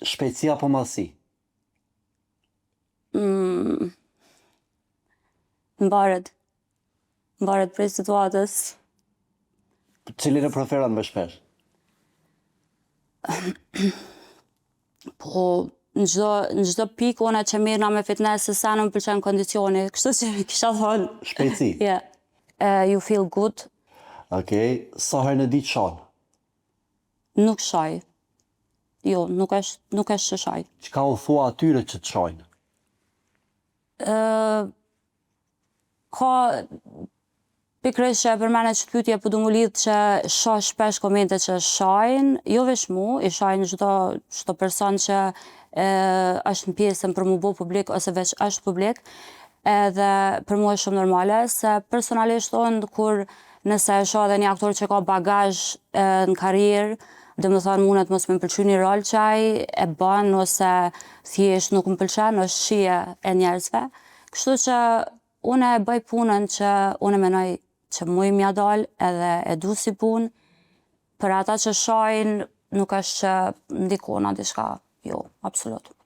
Shpejtësi apo mallësi? Mbaret prej situatës. Cilin e preferon më shpesh? Po, në çdo pikë una që mirëna me fitness se sa më pëlqen kondicioni, kështu që kisha thonë. Shpejtësi? Yeah. You feel good. Okej, sa herë në ditë shon? Nuk shaj. Jo, nuk është që shaj. Çka u thua atyre që të shojnë? Ka pikërisht që e përmene që pyetje po du mu lidh që shoh shpesh komente që shajnë, jo veç mu, i shajnë çdo person që është në pjesën për mu bo publik ose veç është publik, edhe për mu është shumë normale, se personalisht unë kur nëse e shoh edhe një aktor që ka bagazh në karrierë, dhe më thonë mundet mos më pëlqy një rol që ai e bën ose thjesht nuk më pëlqen, është shije e njerëzve. Kështu që unë e bëj punën që unë menoj që muj m'ja dal edhe e du si punë. Për ata që shojnë nuk është që ndikona diçka, jo, absolut.